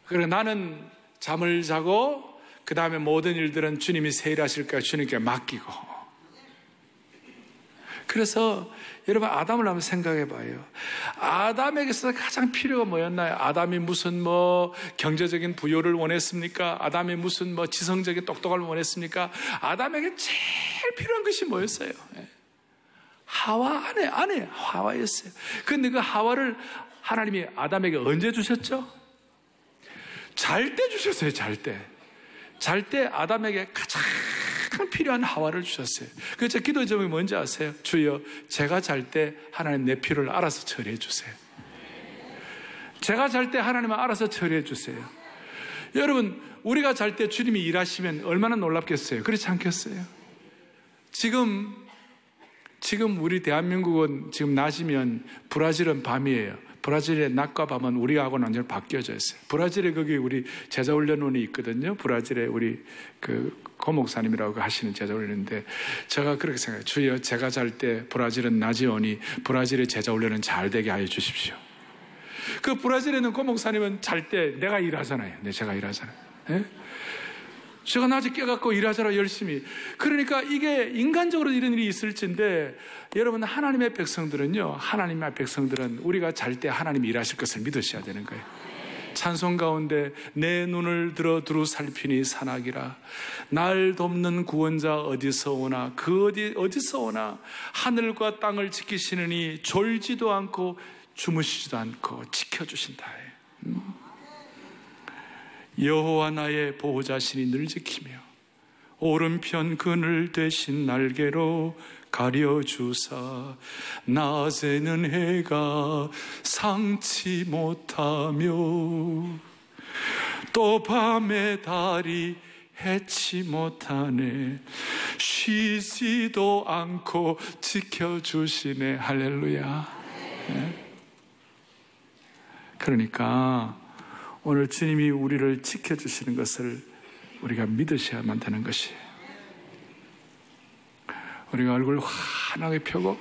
[SPEAKER 2] 그리고 나는 잠을 자고 그 다음에 모든 일들은 주님이 세일하실까 주님께 맡기고. 그래서 여러분, 아담을 한번 생각해 봐요. 아담에게서 가장 필요가 뭐였나요? 아담이 무슨 경제적인 부여를 원했습니까? 아담이 무슨 지성적인 똑똑함을 원했습니까? 아담에게 제일 필요한 것이 뭐였어요? 하와, 아내 하와였어요. 그런데 그 하와를 하나님이 아담에게 언제 주셨죠? 잘 때 주셨어요. 잘 때 아담에게 가장 필요한 하와를 주셨어요. 그래서 기도의 제목이 뭔지 아세요? 주여, 제가 잘 때 하나님 내 필요를 알아서 처리해 주세요. 제가 잘 때 하나님은 알아서 처리해 주세요. 여러분, 우리가 잘 때 주님이 일하시면 얼마나 놀랍겠어요? 그렇지 않겠어요? 지금 우리 대한민국은 지금 낮이면 브라질은 밤이에요. 브라질의 낮과 밤은 우리하고는 완전히 바뀌어져 있어요. 브라질에 거기 우리 제자훈련원이 있거든요. 브라질에 우리 고 목사님이라고 하시는 제자훈련인데, 제가 그렇게 생각해요. 주여, 제가 잘 때 브라질은 낮이 오니 브라질의 제자훈련은 잘 되게 하여 주십시오. 그 브라질에 있는 고 목사님은 잘 때 내가 일하잖아요. 제가 일하잖아요. 예? 제가 낮에 깨갖고 일하자라 열심히. 그러니까 이게 인간적으로 이런 일이 있을진데, 여러분, 하나님의 백성들은요, 우리가 잘 때 하나님이 일하실 것을 믿으셔야 되는 거예요. 찬송 가운데 내 눈을 들어 두루 살피니 산악이라. 날 돕는 구원자 어디서 오나, 어디서 오나. 하늘과 땅을 지키시느니 졸지도 않고 주무시지도 않고 지켜주신다. 여호와 나의 보호자신이 늘 지키며 오른편 그늘 대신 날개로 가려주사 낮에는 해가 상치 못하며 또 밤에 달이 해치 못하네. 쉬지도 않고 지켜주시네. 할렐루야. 네. 그러니까 오늘 주님이 우리를 지켜주시는 것을 우리가 믿으셔야만 되는 것이에요. 우리가 얼굴 환하게 펴고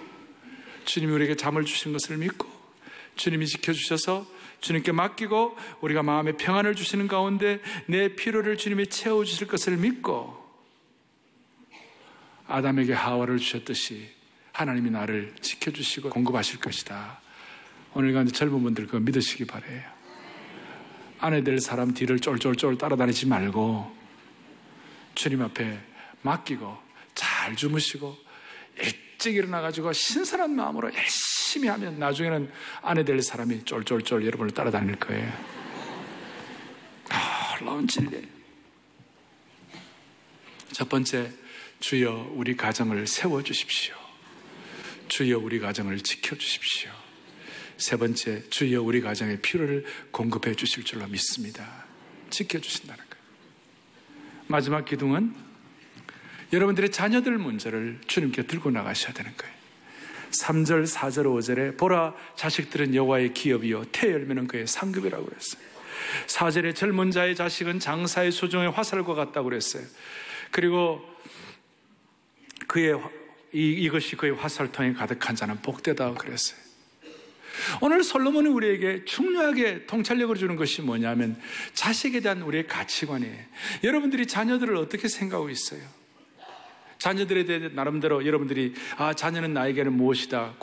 [SPEAKER 2] 주님이 우리에게 잠을 주신 것을 믿고, 주님이 지켜주셔서 주님께 맡기고, 우리가 마음에 평안을 주시는 가운데 내 필요를 주님이 채워주실 것을 믿고, 아담에게 하와를 주셨듯이 하나님이 나를 지켜주시고 공급하실 것이다. 오늘과 젊은 분들 그거 믿으시기 바라요. 아내 될 사람 뒤를 쫄쫄쫄 따라다니지 말고 주님 앞에 맡기고 잘 주무시고 일찍 일어나가지고 신선한 마음으로 열심히 하면 나중에는 아내 될 사람이 쫄쫄쫄 여러분을 따라다닐 거예요. 놀라운 진리예요. 첫 번째, 주여 우리 가정을 세워주십시오. 주여 우리 가정을 지켜주십시오. 세 번째, 주여 우리 가정의 필요를 공급해 주실 줄로 믿습니다. 지켜주신다는 거예요. 마지막 기둥은 여러분들의 자녀들 문제를 주님께 들고 나가셔야 되는 거예요. 3절, 4절, 5절에 보라, 자식들은 여호와의 기업이요 태 열매는 그의 상급이라고 그랬어요. 4절에 젊은 자의 자식은 장사의 수종의 화살과 같다고 그랬어요. 그리고 이것이 그의 화살통에 가득한 자는 복되다고 그랬어요. 오늘 솔로몬이 우리에게 중요하게 통찰력을 주는 것이 뭐냐면 자식에 대한 우리의 가치관이에요. 여러분들이 자녀들을 어떻게 생각하고 있어요? 자녀들에 대해 나름대로 여러분들이 자녀는 나에게는 무엇이다,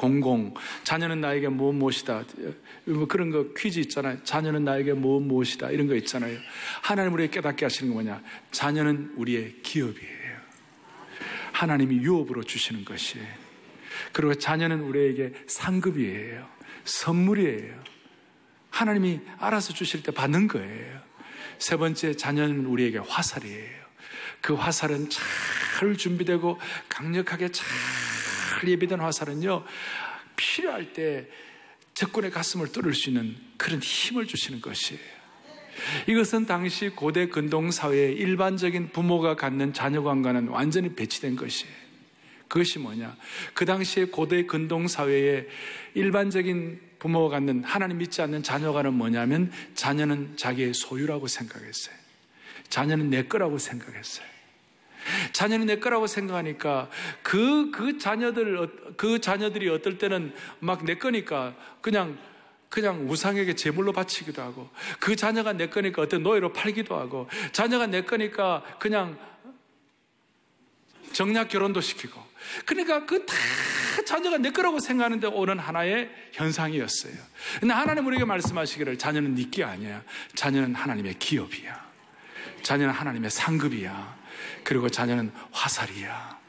[SPEAKER 2] 자녀는 나에게 무엇이다, 뭐 그런 거 퀴즈 있잖아요. 자녀는 나에게 무엇이다, 이런 거 있잖아요. 하나님 우리에게 깨닫게 하시는 거 뭐냐? 자녀는 우리의 기업이에요. 하나님이 유업으로 주시는 것이에요. 그리고 자녀는 우리에게 상급이에요. 선물이에요. 하나님이 알아서 주실 때 받는 거예요. 세 번째, 자녀는 우리에게 화살이에요. 그 화살은 잘 준비되고 강력하게 잘 예비된 화살은요, 필요할 때 적군의 가슴을 뚫을 수 있는 그런 힘을 주시는 것이에요. 이것은 당시 고대 근동사회의 일반적인 부모가 갖는 자녀관과는 완전히 배치된 것이에요. 그것이 뭐냐? 그 당시에 고대 근동사회의 일반적인 부모가 갖는 하나님 믿지 않는 자녀관은 뭐냐면 자녀는 자기의 소유라고 생각했어요. 자녀는 내 거라고 생각했어요. 자녀는 내 거라고 생각하니까 그 자녀들이 어떨 때는 막 내 거니까 그냥 우상에게 제물로 바치기도 하고, 그 자녀가 내 거니까 어떤 노예로 팔기도 하고, 자녀가 내 거니까 그냥 정략 결혼도 시키고, 그러니까 그 다 자녀가 내 거라고 생각하는데 오는 하나의 현상이었어요. 근데 하나님 우리에게 말씀하시기를 자녀는 네 게 아니야. 자녀는 하나님의 기업이야. 자녀는 하나님의 상급이야. 그리고 자녀는 화살이야.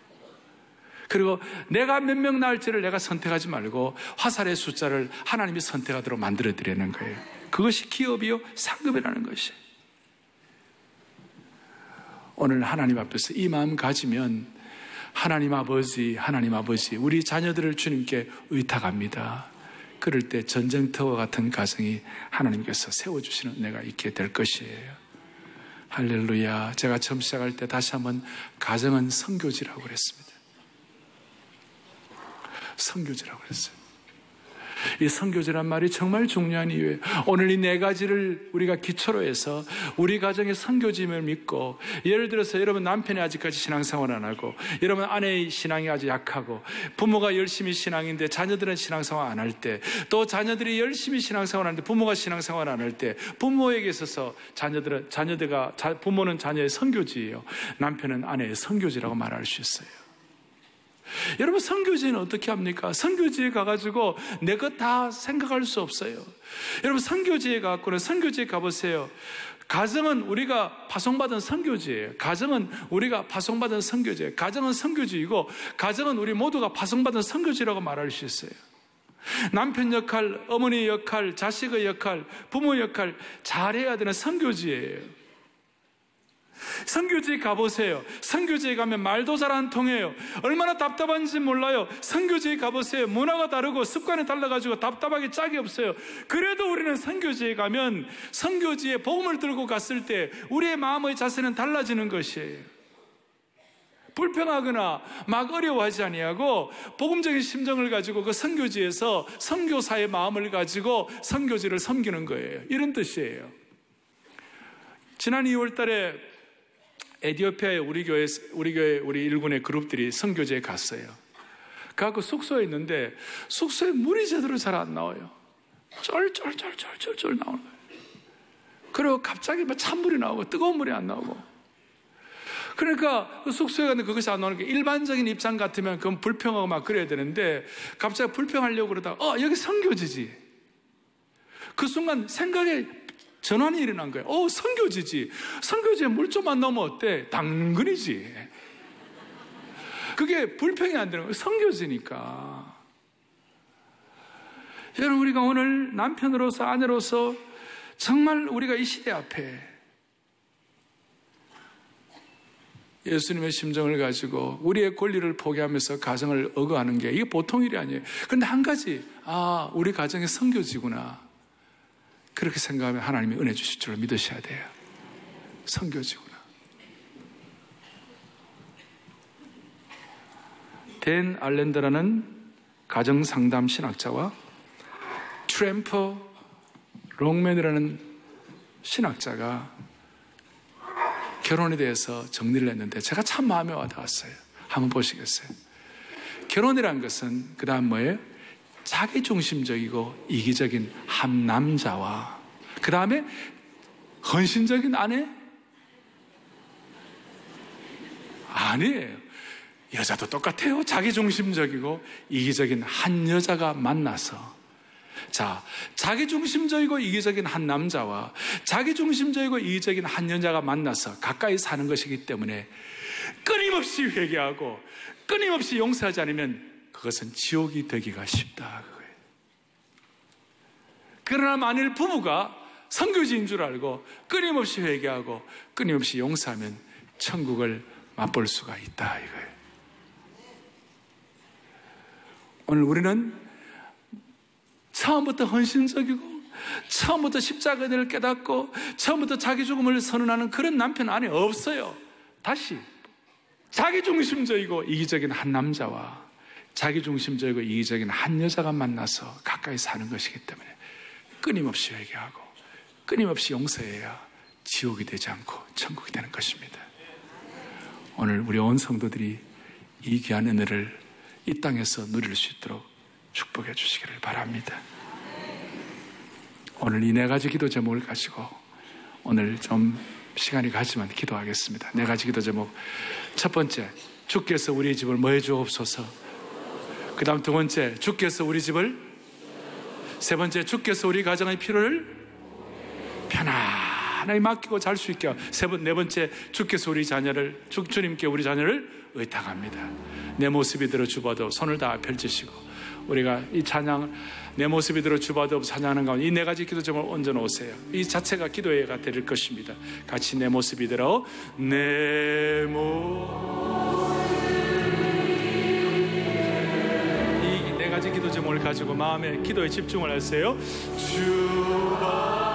[SPEAKER 2] 그리고 내가 몇 명 낳을지를 내가 선택하지 말고 화살의 숫자를 하나님이 선택하도록 만들어드리는 거예요. 그것이 기업이요 상급이라는 것이. 오늘 하나님 앞에서 이 마음 가지면 하나님 아버지 우리 자녀들을 주님께 의탁합니다. 그럴 때 전쟁터와 같은 가정이 하나님께서 세워주시는 은혜가 있게 될 것이에요. 할렐루야. 제가 처음 시작할 때 다시 한번 가정은 선교지라고 그랬습니다. 선교지라고 그랬어요. 이 선교지란 말이 정말 중요한 이유예요. 오늘 이 네 가지를 우리가 기초로 해서 우리 가정의 선교지임을 믿고, 예를 들어서 여러분 남편이 아직까지 신앙생활 안 하고, 여러분 아내의 신앙이 아주 약하고, 부모가 열심히 신앙인데 자녀들은 신앙생활 안 할 때, 또 자녀들이 열심히 신앙생활 하는데 부모가 신앙생활 안 할 때, 부모에게 있어서 부모는 자녀의 선교지예요. 남편은 아내의 선교지라고 말할 수 있어요. 여러분, 선교지는 어떻게 합니까? 선교지에 가가지고 내 것 다 생각할 수 없어요. 여러분, 선교지에 가고는 선교지에 가보세요. 가정은 우리가 파송받은 선교지예요. 가정은 우리가 파송받은 선교지예요. 가정은 선교지이고, 가정은 우리 모두가 파송받은 선교지라고 말할 수 있어요. 남편 역할, 어머니 역할, 자식의 역할, 부모 역할 잘해야 되는 선교지예요. 선교지에 가보세요. 선교지에 가면 말도 잘 안 통해요. 얼마나 답답한지 몰라요. 선교지에 가보세요. 문화가 다르고 습관이 달라가지고 답답하게 짝이 없어요. 그래도 우리는 선교지에 가면 선교지에 복음을 들고 갔을 때 우리의 마음의 자세는 달라지는 것이에요. 불평하거나 막 어려워하지 아니하고 복음적인 심정을 가지고 그 선교지에서 선교사의 마음을 가지고 선교지를 섬기는 거예요. 이런 뜻이에요. 지난 2월 달에 에티오피아에 우리 일군의 그룹들이 선교지에 갔어요. 가고 숙소에 있는데 숙소에 물이 제대로 잘 안 나와요. 쫄쫄쫄쫄쫄쫄 나오는 거예요. 그리고 갑자기 막 찬물이 나오고 뜨거운 물이 안 나오고. 그러니까 그 숙소에 갔는데 그것이 안 나오는 게, 일반적인 입장 같으면 그건 불평하고 막 그래야 되는데 갑자기 불평하려고 그러다가 여기 선교지지. 그 순간 생각에 전환이 일어난 거예요. 선교지지. 선교지에 물 좀 안 넣으면 어때? 당근이지. 그게 불평이 안 되는 거예요. 선교지니까. 여러분, 우리가 오늘 남편으로서, 아내로서 정말 우리가 이 시대 앞에 예수님의 심정을 가지고 우리의 권리를 포기하면서 가정을 억압하는 게 이게 보통 일이 아니에요. 그런데 한 가지, 우리 가정이 선교지구나. 그렇게 생각하면 하나님이 은혜 주실 줄 믿으셔야 돼요. 선교지구나. 댄 알렌더라는 가정상담 신학자와 트램퍼 롱맨이라는 신학자가 결혼에 대해서 정리를 했는데 제가 참 마음에 와닿았어요. 한번 보시겠어요? 결혼이란 것은 그 다음 뭐예요? 자기중심적이고 이기적인 한 남자와 그 다음에 헌신적인 아내? 아니에요. 여자도 똑같아요. 자기중심적이고 이기적인 한 여자가 만나서, 자기중심적이고 이기적인 한 남자와 자기중심적이고 이기적인 한 여자가 만나서 가까이 사는 것이기 때문에 끊임없이 회개하고 끊임없이 용서하지 않으면 그것은 지옥이 되기가 쉽다. 그거예요. 그러나 만일 부부가 선교지인 줄 알고 끊임없이 회개하고 끊임없이 용서하면 천국을 맛볼 수가 있다 이거예요. 오늘 우리는 처음부터 헌신적이고 처음부터 십자가를 깨닫고 처음부터 자기 죽음을 선언하는 그런 남편 안에 없어요. 다시 자기중심적이고 이기적인 한 남자와 자기중심적이고 이기적인 한 여자가 만나서 가까이 사는 것이기 때문에 끊임없이 회개하고 끊임없이 용서해야 지옥이 되지 않고 천국이 되는 것입니다. 오늘 우리 온 성도들이 이 귀한 은혜를 이 땅에서 누릴 수 있도록 축복해 주시기를 바랍니다. 오늘 이 네 가지 기도 제목을 가지고 오늘 좀 시간이 가지만 기도하겠습니다. 네 가지 기도 제목. 첫 번째, 주께서 우리 집을 뭐 해주옵소서. 그 다음 두 번째, 주께서 우리 집을. 세 번째, 주께서 우리 가정의 필요를 편안하게 맡기고 잘 수 있게. 네 번째, 주께서 우리 자녀를, 주님께 우리 자녀를 의탁합니다. 내 모습이 들어 주봐도 손을 다 펼치시고 우리가 이 찬양, 내 모습이 들어 주봐도 찬양하는 가운데 이 네 가지 기도 제목을 얹어 놓으세요. 이 자체가 기도회가 될 것입니다. 같이 내 모습이 들어 내 이 네 가지 기도 제목을 가지고 마음의 기도에 집중을 하세요. 주봐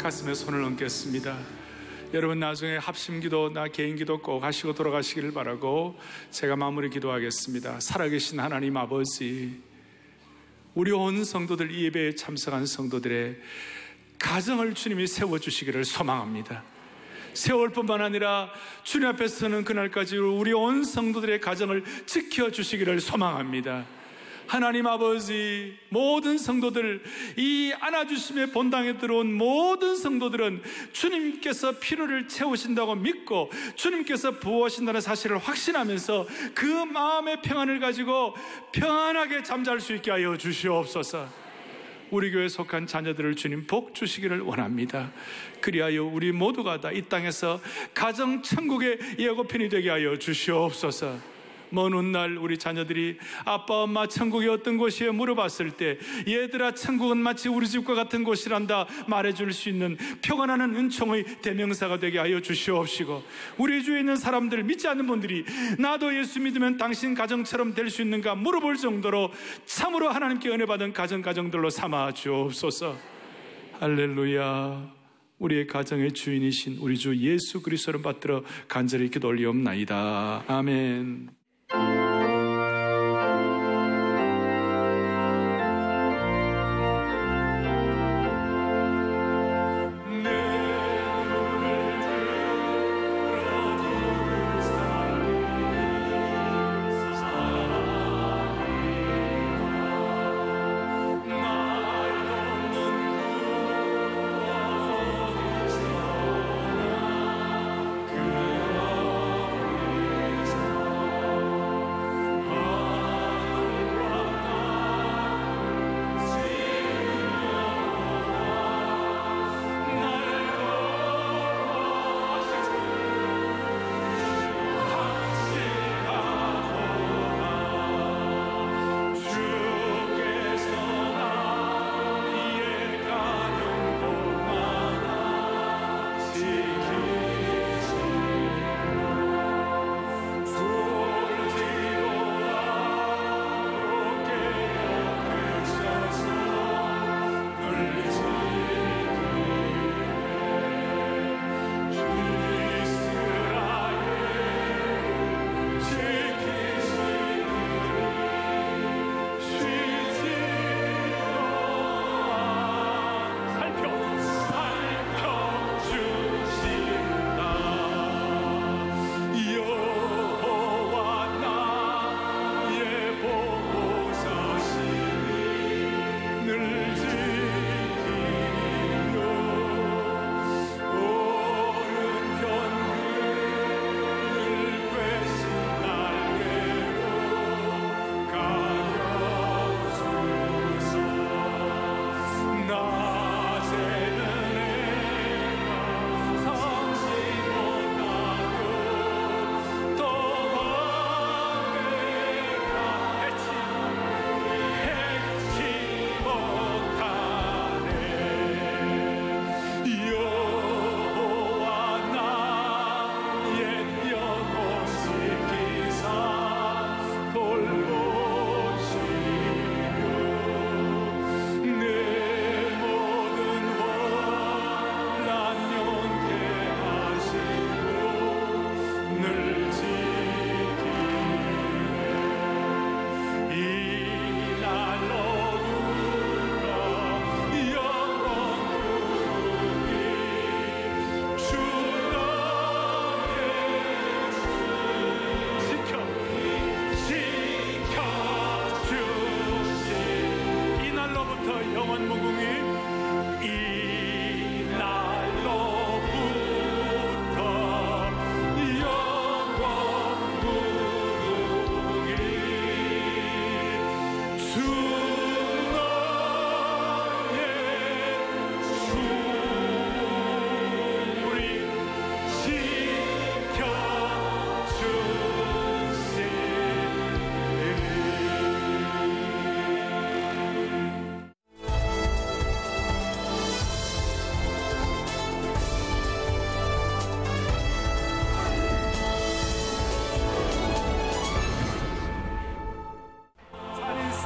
[SPEAKER 2] 가슴에 손을 얹겠습니다. 여러분 나중에 합심기도 나 개인기도 꼭 하시고 돌아가시기를 바라고 제가 마무리 기도하겠습니다. 살아계신 하나님 아버지, 우리 온 성도들, 이 예배에 참석한 성도들의 가정을 주님이 세워주시기를 소망합니다. 세월 뿐만 아니라 주님 앞에 서는 그날까지 우리 온 성도들의 가정을 지켜주시기를 소망합니다. 하나님 아버지, 모든 성도들, 이 안아주심의 본당에 들어온 모든 성도들은 주님께서 필요를 채우신다고 믿고 주님께서 부어하신다는 사실을 확신하면서 그 마음의 평안을 가지고 평안하게 잠잘 수 있게 하여 주시옵소서. 우리 교회에 속한 자녀들을 주님 복 주시기를 원합니다. 그리하여 우리 모두가 다 이 땅에서 가정 천국의 예고편이 되게 하여 주시옵소서. 먼 훗날 우리 자녀들이 아빠 엄마 천국이 어떤 곳이에요 물어봤을 때 얘들아 천국은 마치 우리 집과 같은 곳이란다 말해줄 수 있는 표현하는 은총의 대명사가 되게 하여 주시옵시고, 우리 주위에 있는 사람들, 믿지 않는 분들이 나도 예수 믿으면 당신 가정처럼 될 수 있는가 물어볼 정도로 참으로 하나님께 은혜 받은 가정들로 삼아 주옵소서. 할렐루야. 우리의 가정의 주인이신 우리 주 예수 그리스도를 받들어 간절히 기도 올리옵나이다. 아멘.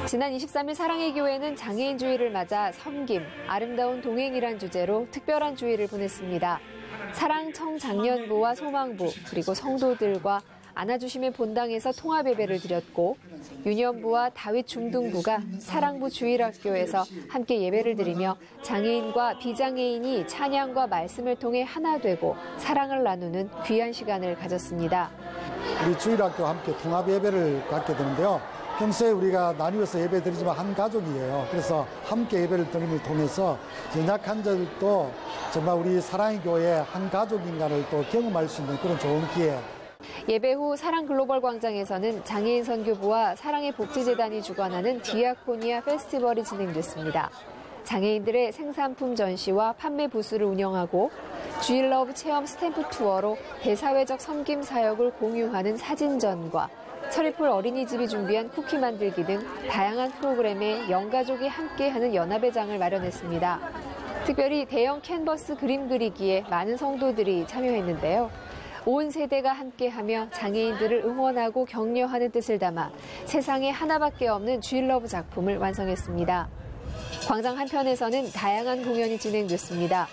[SPEAKER 3] 지난 23일 사랑의 교회는 장애인 주일을 맞아 섬김, 아름다운 동행이란 주제로 특별한 주일을 보냈습니다. 사랑청장년부와 소망부, 그리고 성도들과 안아주심의 본당에서 통합 예배를 드렸고, 유년부와 다윗 중등부가 사랑부 주일학교에서 함께 예배를 드리며 장애인과 비장애인이 찬양과 말씀을 통해 하나 되고 사랑을 나누는 귀한 시간을 가졌습니다.
[SPEAKER 4] 우리 주일학교와 함께 통합 예배를 갖게 되는데요. 평소에 우리가 나뉘어서 예배 드리지만 한 가족이에요. 그래서 함께 예배를 드림을 통해서 연약한 자들도 정말 우리 사랑의 교회 한 가족인가를 또 경험할 수 있는 그런 좋은 기회.
[SPEAKER 3] 예배 후 사랑글로벌 광장에서는 장애인 선교부와 사랑의 복지재단이 주관하는 디아코니아 페스티벌이 진행됐습니다. 장애인들의 생산품 전시와 판매 부스를 운영하고 주일러브 체험 스탬프 투어로 대사회적 섬김 사역을 공유하는 사진전과 서리풀 어린이집이 준비한 쿠키 만들기 등 다양한 프로그램에 영가족이 함께하는 연합의 장을 마련했습니다. 특별히 대형 캔버스 그림 그리기에 많은 성도들이 참여했는데요. 온 세대가 함께하며 장애인들을 응원하고 격려하는 뜻을 담아 세상에 하나밖에 없는 주일러브 작품을 완성했습니다. 광장 한편에서는 다양한 공연이 진행됐습니다.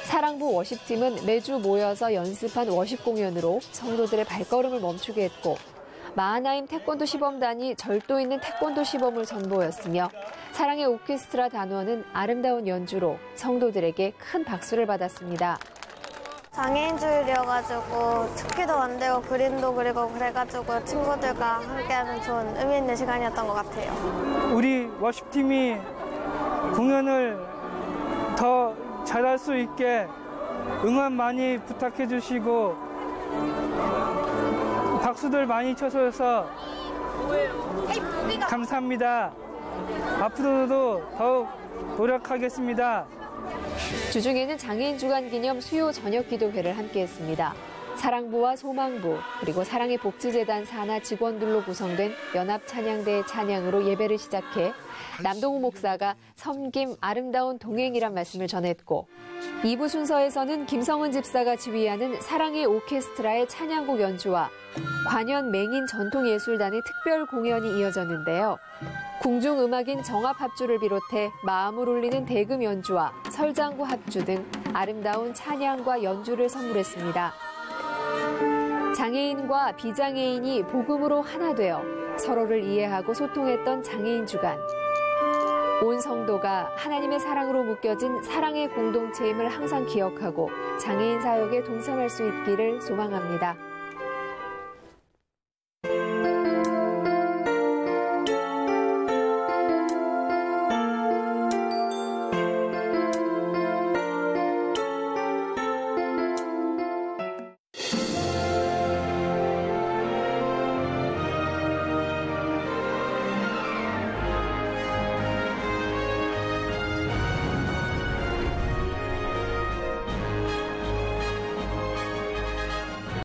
[SPEAKER 3] 사랑부 워십팀은 매주 모여서 연습한 워십 공연으로 성도들의 발걸음을 멈추게 했고, 마하나임 태권도 시범단이 절도 있는 태권도 시범을 선보였으며, 사랑의 오케스트라 단원은 아름다운 연주로 성도들에게 큰 박수를 받았습니다.
[SPEAKER 5] 장애인 주일이어가지고 축기도 만들고 그림도 그리고 그래가지고 친구들과 함께하는 좋은 의미 있는 시간이었던 것 같아요.
[SPEAKER 6] 우리 워십팀이 공연을 더 잘할 수 있게 응원 많이 부탁해 주시고 박수들 많이 쳐주셔서 감사합니다. 앞으로도 더욱 노력하겠습니다.
[SPEAKER 3] 주중에는 장애인 주간 기념 수요 저녁 기도회를 함께했습니다. 사랑부와 소망부, 그리고 사랑의 복지재단 산하 직원들로 구성된 연합 찬양대의 찬양으로 예배를 시작해 남동우 목사가 섬김 아름다운 동행이란 말씀을 전했고, 2부 순서에서는 김성은 집사가 지휘하는 사랑의 오케스트라의 찬양곡 연주와 관현 맹인 전통예술단의 특별 공연이 이어졌는데요. 궁중음악인 정합합주를 비롯해 마음을 울리는 대금 연주와 설장구 합주 등 아름다운 찬양과 연주를 선물했습니다. 장애인과 비장애인이 복음으로 하나 되어 서로를 이해하고 소통했던 장애인 주간. 온 성도가 하나님의 사랑으로 묶여진 사랑의 공동체임을 항상 기억하고 장애인 사역에 동참할 수 있기를 소망합니다.